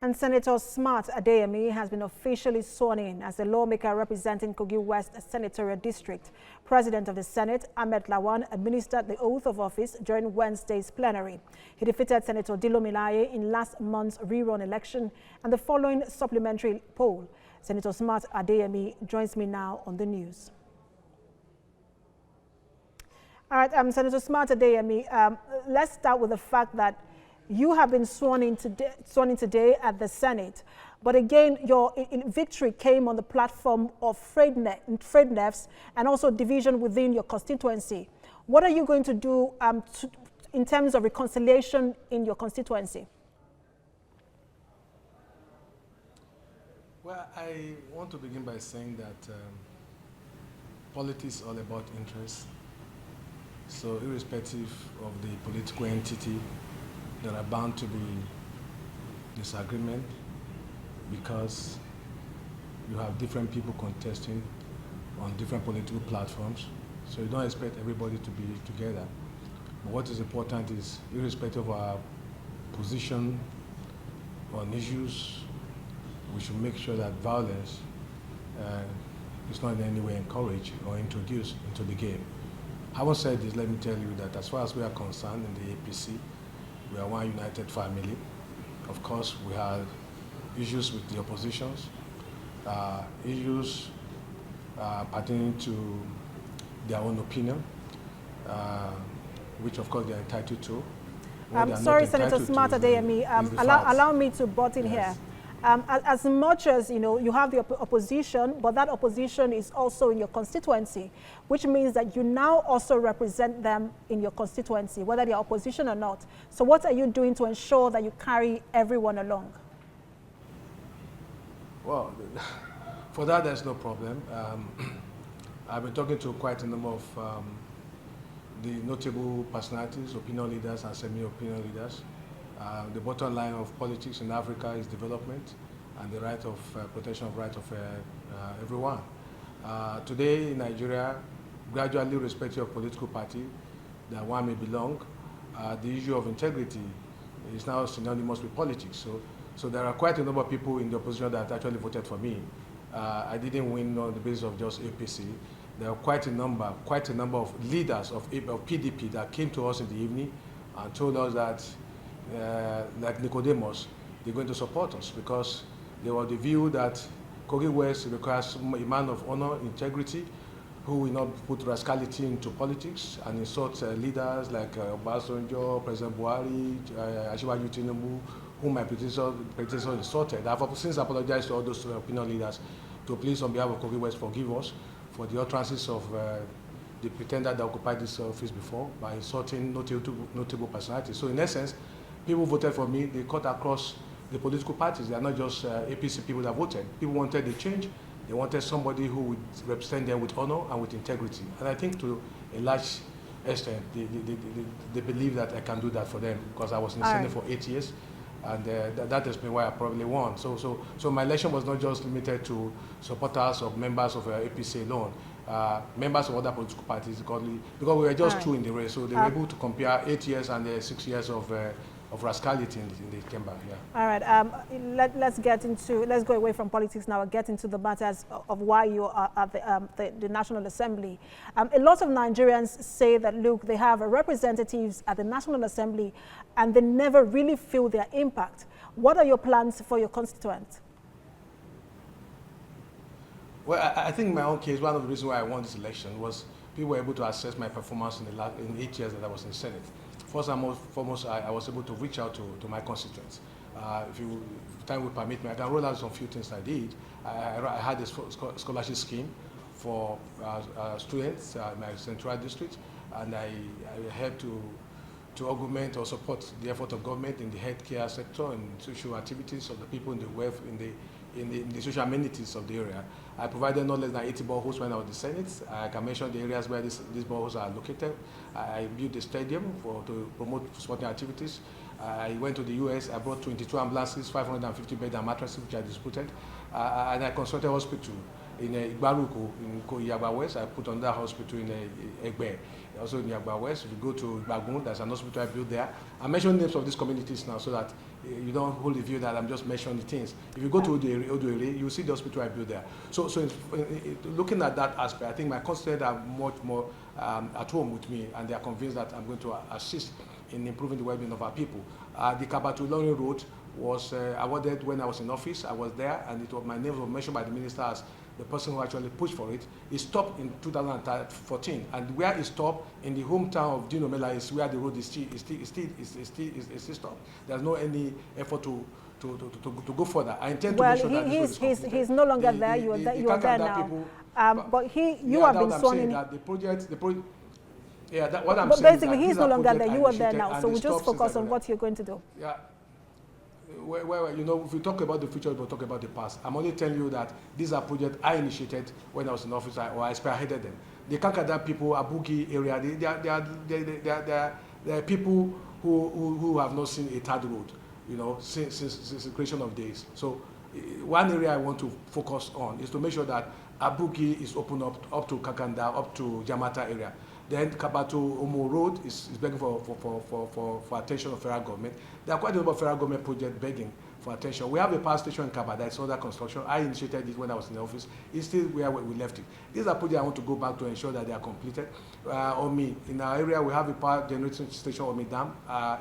And Senator Smart Adeyemi has been officially sworn in as the lawmaker representing Kogi West Senatorial District. President of the Senate, Ahmed Lawan, administered the oath of office during Wednesday's plenary. He defeated Senator Dino Melaye in last month's rerun election and the following supplementary poll. Senator Smart Adeyemi joins me now on the news. All right, Senator Smart Adeyemi, let's start with the fact that you have been sworn in today at the Senate, but again, your victory came on the platform of frayed-nerves and also division within your constituency. What are you going to do in terms of reconciliation in your constituency? Well, I want to begin by saying that politics is all about interest. So irrespective of the political entity, there are bound to be disagreement because you have different people contesting on different political platforms. So you don't expect everybody to be together. But what is important is, irrespective of our position on issues, we should make sure that violence is not in any way encouraged or introduced into the game. Having said this, let me tell you that as far as we are concerned in the APC, we are one united family. Of course, we have issues with the oppositions, issues pertaining to their own opinion, which of course they are entitled to. I'm sorry, Senator Smart Adeyemi, allow me to butt in here. As much as you have the opposition, but that opposition is also in your constituency, which means that you now also represent them in your constituency, whether they are opposition or not. So what are you doing to ensure that you carry everyone along? Well, for that, there's no problem. I've been talking to quite a number of the notable personalities, opinion leaders and semi-opinion leaders. The bottom line of politics in Africa is development and the right of protection of rights of everyone. Today in Nigeria, gradually irrespective of political party that one may belong, the issue of integrity is now synonymous with politics. So there are quite a number of people in the opposition that actually voted for me. I didn't win on the basis of just APC. There are quite a number of leaders of PDP that came to us in the evening and told us that like Nicodemus, they're going to support us because they were the view that Kogi West requires a man of honor, integrity, who will not put rascality into politics and insult leaders like Obasanjo, President Buhari, Asiwaju Tinubu, whom my predecessor insulted. I've since apologized to all those opinion leaders to please, on behalf of Kogi West, forgive us for the utterances of the pretender that occupied this office before by insulting notable personalities. So in essence, people voted for me, they cut across the political parties. They are not just APC people that voted. People wanted a change. They wanted somebody who would represent them with honor and with integrity. And I think to a large extent, they believe that I can do that for them because I was in the Senate for 8 years. And that has been why I probably won. So my election was not just limited to supporters or members of APC alone. Members of other political parties, because we were just two in the race. So they were able to compare 8 years and 6 years of rascality in the chamber. Yeah. All right. Let's go away from politics now and get into the matters of why you are at the National Assembly. A lot of Nigerians say that, look, they have representatives at the National Assembly and they never really feel their impact. What are your plans for your constituents? Well, I think in my own case, one of the reasons why I won this election was people were able to assess my performance in 8 years that I was in the Senate. First and foremost, I was able to reach out to my constituents. If time will permit me, I can roll out some few things I did. I had a scholarship scheme for students in my Senatorial District, and I helped to augment or support the effort of government in the healthcare sector and social activities of the people in the wealth, in the social amenities of the area. I provided no less than 80 boreholes when I was in the Senate. I can mention the areas where these boreholes are located. I built a stadium to promote sporting activities. I went to the US. I brought 22 ambulances, 550 beds and mattresses, which I disputed. And I constructed a hospital in Igbaruku, in Kogi West. I put on that hospital in Egbe. Also in Yagba West, if you go to Bagun, there's an hospital I built there. I mentioned names of these communities now so that you don't hold the view that I'm just mentioning the things. If you go to Oduere, you see the hospital I built there. So looking at that aspect, I think my constituents are much more at home with me, and they are convinced that I'm going to assist in improving the well-being of our people. The Kabatu-Ilorin Road was awarded when I was in office. I was there, and my name was mentioned by the minister as the person who actually pushed for it. It stopped in 2014, and where it stopped in the hometown of Dino Melaye is where the road is still stopped. There's no any effort to go further. I intend to make sure that this road is completed. He's no longer there. You are there now. But you have been sworn in. Yeah, that what I'm but saying. Basically, he's no longer there. You are there now, so we just focus on what you're going to do. Yeah. Well, you know, if we talk about the future, we'll talk about the past. I'm only telling you that these are projects I initiated when I was in office, or I spearheaded them. The Kankada people, Abuki area, they are people who have not seen a third road, you know, since the creation of days. So one area I want to focus on is to make sure that Abuki is opened up to Kakanda, up to Jamata area. Then Kabatu Omo Road is begging for attention of federal government. There are quite a number of federal government projects begging for attention. We have a power station in Kabada, it's under construction. I initiated it when I was in the office. It's still where we left it. These are projects I want to go back to ensure that they are completed. Omi, in our area, we have a power generating station, Omi Dam,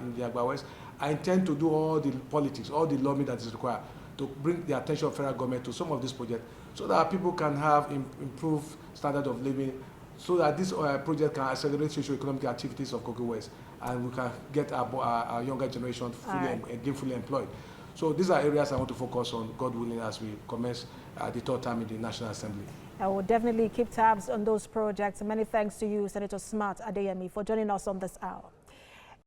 in the Agba West. I intend to do all the politics, all the lobbying that is required to bring the attention of federal government to some of these projects so that people can have improved standard of living, so that this project can accelerate socio-economic activities of Kogi West, and we can get our younger generation fully employed. So these are areas I want to focus on, God willing, as we commence the third term in the National Assembly. I will definitely keep tabs on those projects. Many thanks to you, Senator Smart Adeyemi, for joining us on this hour.